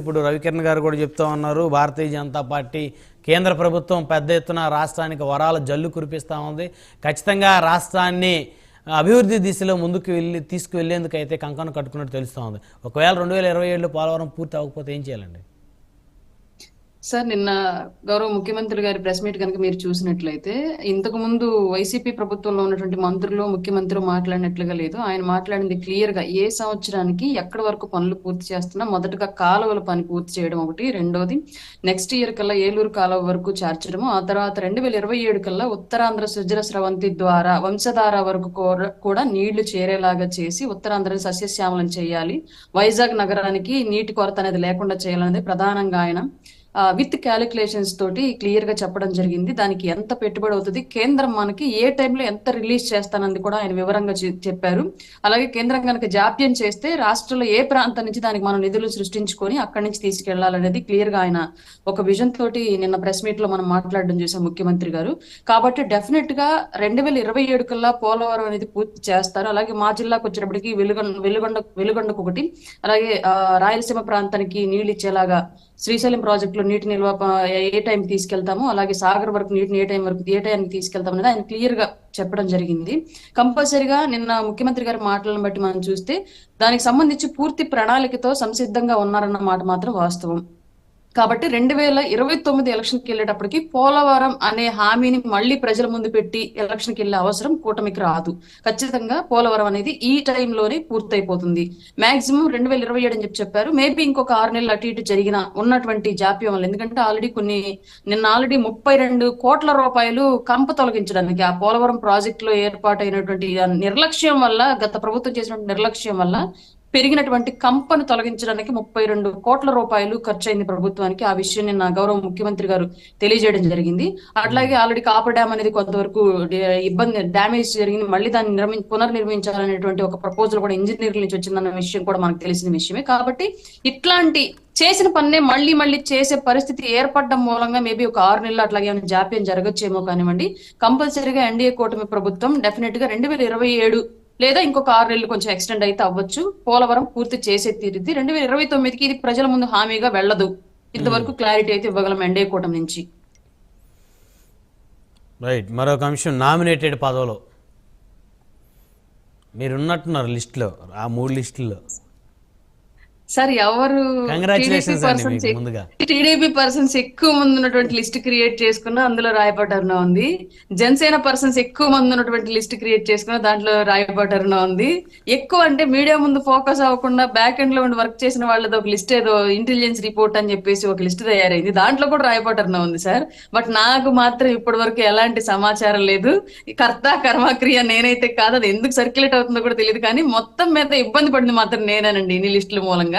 ఇప్పుడు రవికిరణ్ గారు కూడా చెప్తా ఉన్నారు, భారతీయ జనతా పార్టీ కేంద్ర ప్రభుత్వం పెద్ద ఎత్తున రాష్ట్రానికి వరాల జల్లు కురిపిస్తూ ఉంది. ఖచ్చితంగా రాష్ట్రాన్ని అభివృద్ధి దిశలో ముందుకు తీసుకువెళ్లేందుకు అయితే కంకణం కట్టుకున్నట్టు తెలుస్తూ ఉంది. ఒకవేళ 2027లో పోలవరం పూర్తి అవ్వకపోతే ఏం చేయాలండి? సార్, నిన్న గౌరవ ముఖ్యమంత్రి గారి ప్రెస్ మీట్ కనుక మీరు చూసినట్లయితే, ఇంతకు ముందు వైసీపీ ప్రభుత్వంలో ఉన్నటువంటి మంత్రులు, ముఖ్యమంత్రి మాట్లాడినట్లుగా లేదు. ఆయన మాట్లాడింది క్లియర్ గా ఏ సంవత్సరానికి ఎక్కడి వరకు పనులు పూర్తి చేస్తున్నా, మొదటగా కాలువల పని పూర్తి చేయడం ఒకటి, రెండోది నెక్స్ట్ ఇయర్ కల్లా ఏలూరు కాలువ వరకు చేర్చడము, ఆ తర్వాత 2027 కల్లా ఉత్తరాంధ్ర సుజల స్రవంతి ద్వారా వంశధార వరకు కూడా నీళ్లు చేరేలాగా చేసి ఉత్తరాంధ్రని సస్యశ్యామలం చేయాలి, వైజాగ్ నగరానికి నీటి కొరత అనేది లేకుండా చేయాలనేది ప్రధానంగా ఆయన విత్ క్యాలిక్యులేషన్స్ తోటి క్లియర్ గా చెప్పడం జరిగింది. దానికి ఎంత పెట్టుబడి అవుతుంది, కేంద్రం మనకి ఏ టైంలో ఎంత రిలీజ్ చేస్తానని కూడా ఆయన వివరంగా చెప్పారు. అలాగే కేంద్రం కనుక జాప్యం చేస్తే రాష్ట్రంలో ఏ ప్రాంతం నుంచి దానికి మనం నిధులు సృష్టించుకొని అక్కడి నుంచి తీసుకెళ్లాలనేది క్లియర్ గా ఆయన ఒక విజన్ తోటి నిన్న ప్రెస్ మీట్ లో మనం మాట్లాడడం చూసాం ముఖ్యమంత్రి గారు. కాబట్టి డెఫినెట్ గా 2027 కల్లా పోలవరం అనేది పూర్తి చేస్తారు. అలాగే మా జిల్లాకు వచ్చేటప్పటికి వెలుగొండకు ఒకటి, అలాగే రాయలసీమ ప్రాంతానికి నీళ్లు ఇచ్చేలాగా శ్రీశైలం ప్రాజెక్టులో నీటి నిల్వ ఏ టైం తీసుకెళ్తాము, అలాగే సాగర్ వరకు నీటిని ఏ టైంకి తీసుకెళ్తాం అనేది ఆయన క్లియర్ గా చెప్పడం జరిగింది. కంపల్సరీగా నిన్న ముఖ్యమంత్రి గారి మాటలను బట్టి మనం చూస్తే దానికి సంబంధించి పూర్తి ప్రణాళికతో సంసిద్ధంగా ఉన్నారన్న మాట మాత్రం వాస్తవం. కాబట్టి 2029 ఎలక్షన్కి వెళ్ళేటప్పటికి పోలవరం అనే హామీని మళ్ళీ ప్రజల ముందు పెట్టి ఎలక్షన్కి వెళ్ళే అవసరం కూటమికి రాదు. ఖచ్చితంగా పోలవరం అనేది ఈ టైంలోనే పూర్తయిపోతుంది. మాక్సిమం 2027 అని చెప్పారు. మేబీ ఇంకొక 6 నెలలు అటు ఇటు జరిగిన ఉన్నటువంటి జాప్యం వల్ల, ఎందుకంటే నిన్న ఆల్రెడీ 32 కోట్ల రూపాయలు కంప తొలగించడానికి ఆ పోలవరం ప్రాజెక్ట్ లో ఏర్పాటైనటువంటి నిర్లక్ష్యం వల్ల, గత ప్రభుత్వం చేసినటువంటి నిర్లక్ష్యం వల్ల పెరిగినటువంటి కంపను తొలగించడానికి 32 కోట్ల రూపాయలు ఖర్చు అయింది ప్రభుత్వానికి. ఆ విషయం నిన్న గౌరవ ముఖ్యమంత్రి గారు తెలియజేయడం జరిగింది. అట్లాగే ఆల్రెడీ కాపర్ డ్యామ్ అనేది కొంతవరకు డ్యామేజ్ జరిగింది, మళ్ళీ దాన్ని పునర్నిర్మించాలనేటువంటి ఒక ప్రపోజల్ కూడా ఇంజనీర్ల నుంచి వచ్చిందన్న విషయం కూడా మనకు తెలిసిన విషయమే. కాబట్టి ఇట్లాంటి చేసిన పన్నే మళ్ళీ మళ్ళీ చేసే పరిస్థితి ఏర్పడడం మూలంగా మేబీ ఒక 6 నెలలు అట్లాగే జాప్యం జరగచ్చేమో కానివ్వండి. కంపల్సరీగా ఎన్డీఏ కూటమి ప్రభుత్వం డెఫినెట్ గా 2027 లేదా ఇంకొక 6 నెలలు కొంచెం ఎక్స్టెండ్ అయితే అవ్వచ్చు, పోలవరం పూర్తి చేసే తీరుద్ది. 2029కి ఇది ప్రజల ముందు హామీగా వెళ్ళదు. ఇంతవరకు క్లారిటీ అయితే ఇవ్వగలం ఎన్డీఏ కూటమి నుంచి. రైట్. మరొక అంశం, నామినేటెడ్ పదవులు మీరున్నట్టున్నారు లిస్టులో, ఆ 3 లిస్టుల్లో. సార్, ఎవరు టీడీపీ పర్సన్స్ ఎక్కువ మంది ఉన్నటువంటి లిస్ట్ క్రియేట్ చేసుకున్నా అందులో రాయపడ్డారునా ఉంది. జనసేన పర్సన్స్ ఎక్కువ మంది ఉన్నటువంటి లిస్ట్ క్రియేట్ చేసుకున్నా దాంట్లో రాయపడ్డారునా ఉంది. ఎక్కువ అంటే మీడియా ముందు ఫోకస్ అవ్వకుండా బ్యాక్ ఎండ్ లో ఉండి వర్క్ చేసిన వాళ్ళది ఒక లిస్ట్, ఏదో ఇంటెలిజెన్స్ రిపోర్ట్ అని చెప్పేసి ఒక లిస్ట్ తయారైంది, దాంట్లో కూడా రాయపడ్డారునా ఉంది సార్. బట్ నాకు మాత్రం ఇప్పటి వరకు ఎలాంటి సమాచారం లేదు. కర్త కర్మక్రియ నేనైతే కాదు, అది ఎందుకు సర్క్యులేట్ అవుతుందో కూడా తెలియదు. కానీ మొత్తం మీద ఇబ్బంది పడింది మాత్రం నేనేనండి ఇన్ని లిస్టుల మూలంగా.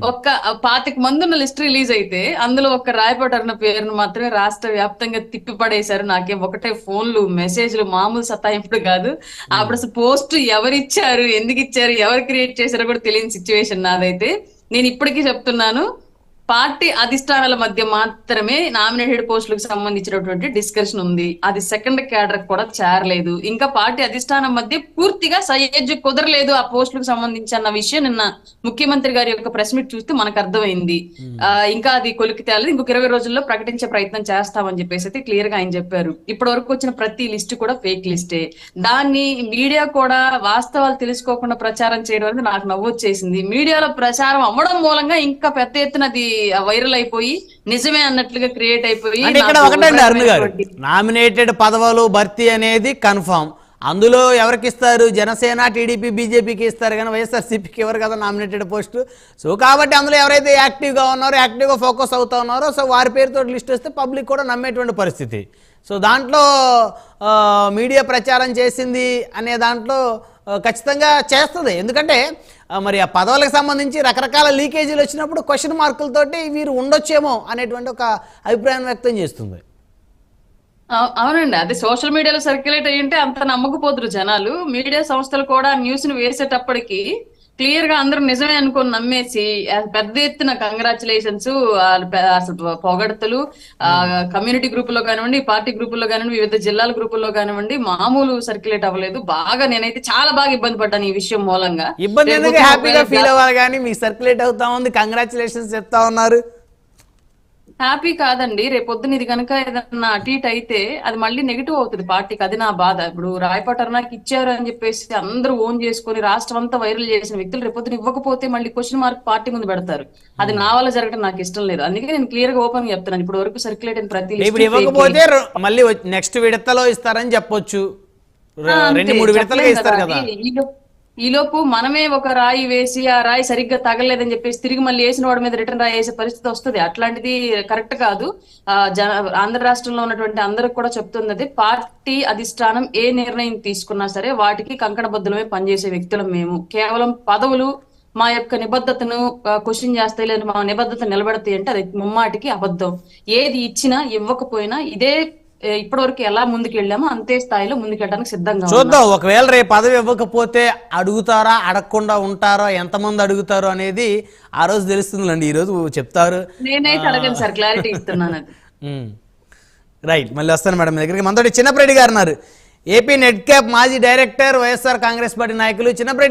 ఒక్క 25 మంది ఉన్న లిస్ట్ రిలీజ్ అయితే అందులో ఒక్క రాయపడ్డారన్న పేరును మాత్రమే రాష్ట్ర వ్యాప్తంగా తిప్పి పడేశారు. నాకేం ఒకటే ఫోన్లు, మెసేజ్లు, మామూలు సతాయింపుడు కాదు. అప్పుడు అసలు పోస్ట్ ఎవరిచ్చారు, ఎందుకు ఇచ్చారు, ఎవరు క్రియేట్ చేశారో కూడా తెలియని సిచ్యువేషన్ నాదైతే. నేను ఇప్పటికీ చెప్తున్నాను, పార్టీ అధిష్టానాల మధ్య మాత్రమే నామినేటెడ్ పోస్టులకు సంబంధించినటువంటి డిస్కషన్ ఉంది. అది సెకండ్ క్యాడర్ కూడా చేరలేదు. ఇంకా పార్టీ అధిష్టానం మధ్య పూర్తిగా సయ్యజ్ కుదరలేదు ఆ పోస్టులకు సంబంధించి అన్న విషయం నిన్న ముఖ్యమంత్రి గారి యొక్క ప్రెస్ మీట్ చూస్తే మనకు అర్థమైంది. ఇంకా అది కొలికి తేలేదు. ఇంకొక 20 రోజుల్లో ప్రకటించే ప్రయత్నం చేస్తామని చెప్పేసి అయితే క్లియర్ గా ఆయన చెప్పారు. ఇప్పటి వరకు వచ్చిన ప్రతి లిస్ట్ కూడా ఫేక్ లిస్టే. దాన్ని మీడియా కూడా వాస్తవాలు తెలుసుకోకుండా ప్రచారం చేయడం అనేది నాకు నవ్వొచ్చేసింది. మీడియాలో ప్రచారం అవ్వడం మూలంగా ఇంకా పెద్ద ఎత్తున అది వైరల్ అయిపోయి నిజమే అన్నట్లుగా క్రియేట్ అయిపోయి, ఇక్కడ ఒకటండి అరుణ్ గారు, నామినేటెడ్ పదవులు భర్తీ అనేది కన్ఫర్మ్. అందులో ఎవరికి ఇస్తారు, జనసేన, టీడీపీ, బీజేపీకి ఇస్తారు కానీ వైఎస్ఆర్సీపీకి ఎవరు కదా నామినేటెడ్ పోస్టు. సో కాబట్టి అందులో ఎవరైతే యాక్టివ్గా ఉన్నారో, యాక్టివ్గా ఫోకస్ అవుతా ఉన్నారో, సో వారి పేరుతో లిస్ట్ వస్తే పబ్లిక్ కూడా నమ్మేటువంటి పరిస్థితి. సో దాంట్లో మీడియా ప్రచారం చేసింది అనే దాంట్లో ఖచ్చితంగా చేస్తుంది. ఎందుకంటే మరి ఆ పదవులకు సంబంధించి రకరకాల లీకేజీలు వచ్చినప్పుడు క్వశ్చన్ మార్కులతోటి వీరు ఉండొచ్చేమో అనేటువంటి ఒక అభిప్రాయం వ్యక్తం చేస్తుంది. అవునండి, అదే సోషల్ మీడియాలో సర్క్యులేట్ అయ్యింటే అంత నమ్మకపోతురు జనాలు. మీడియా సంస్థలు కూడా న్యూస్ ని వేసేటప్పటికి క్లియర్ గా అందరూ నిజమే అనుకొని నమ్మేసి పెద్ద ఎత్తున కంగ్రాచులేషన్స్, అసలు పొగడతలు కమ్యూనిటీ గ్రూపుల్లో కానివ్వండి, పార్టీ గ్రూపుల్లో కానివ్వండి, వివిధ జిల్లాల గ్రూపుల్లో కానివ్వండి, మామూలు సర్క్యులేట్ అవ్వలేదు. బాగా నేనైతే చాలా బాగా ఇబ్బంది పడ్డాను ఈ విషయం మూలంగా. ఇబ్బంది ఎందుకు, హ్యాపీగా ఫీల్ అవ్వాలి కానీ మీకు సర్క్యులేట్ అవుతా ఉంది, కంగ్రాచులేషన్స్ చెప్తా ఉన్నారు. హ్యాపీ కాదండి, రేపొద్దున ఇది కనుక ఏదన్నా అటు ఇటు అయితే అది మళ్ళీ నెగిటివ్ అవుతుంది పార్టీకి. అది నా బాధ. ఇప్పుడు రాయపాటి అరుణకి ఇచ్చారు అని చెప్పేసి అందరూ ఓన్ చేసుకుని రాష్ట్రం అంతా వైరల్ చేసిన వ్యక్తులు రేపొద్దున ఇవ్వకపోతే మళ్ళీ క్వశ్చన్ మార్క్ పార్టీ ముందు పెడతారు. అది నా వల్ల జరగడం నాకు ఇష్టం లేదు. అందుకే నేను క్లియర్ గా ఓపెన్ గా చెప్తున్నాను. ఇప్పుడు వరకు సర్క్యులేట్ అయిన ప్రతి ఇప్పుడు ఇవ్వకపోతే మళ్ళీ నెక్స్ట్ విడతలో ఇస్తారని చెప్పొచ్చు. 2-3 విడతలుగా ఇస్తారు కదా. ఈలోపు మనమే ఒక రాయి వేసి ఆ రాయి సరిగ్గా తగలేదని చెప్పేసి తిరిగి మళ్ళీ వేసిన వాడి మీద రిటర్న్ రాయి వేసే పరిస్థితి వస్తుంది. అట్లాంటిది కరెక్ట్ కాదు. ఆంధ్ర రాష్ట్రంలో ఉన్నటువంటి అందరికి కూడా చెప్తున్నది, పార్టీ అధిష్టానం ఏ నిర్ణయం తీసుకున్నా సరే వాటికి కంకణబద్ధులమే పనిచేసే వ్యక్తులం మేము. కేవలం పదవులు మా యొక్క నిబద్ధతను క్వశ్చన్ చేస్తాయి, లేదా మా నిబద్ధత నిలబెడతాయి అంటే అది ముమ్మాటికి అబద్ధం. ఏది ఇచ్చినా ఇవ్వకపోయినా ఇదే ఇప్పటి వరకు ఎలా ముందుకెళ్ళామో అంతే స్థాయిలో ముందుకెళ్ళడానికి సిద్ధంగా చూద్దాం. ఒకవేళ రేపు పదవి ఇవ్వకపోతే అడుగుతారా, అడగకుండా ఉంటారో, ఎంతమంది అడుగుతారో అనేది ఆ రోజు తెలుస్తుందండి. ఈ రోజు చెప్తారు. నేనైతే అడగను సార్, క్లారిటీ ఇస్తున్నాను. అది రైట్. మళ్ళీ వస్తాను మేడం దగ్గరికి. మనతోటి చిన్నప్రెడ్డి గారు ఉన్నారు, ఏపీ నెట్ క్యాప్ మాజీ డైరెక్టర్, వైఎస్ఆర్ కాంగ్రెస్ పార్టీ నాయకులు. చిన్నప్రెడ్డి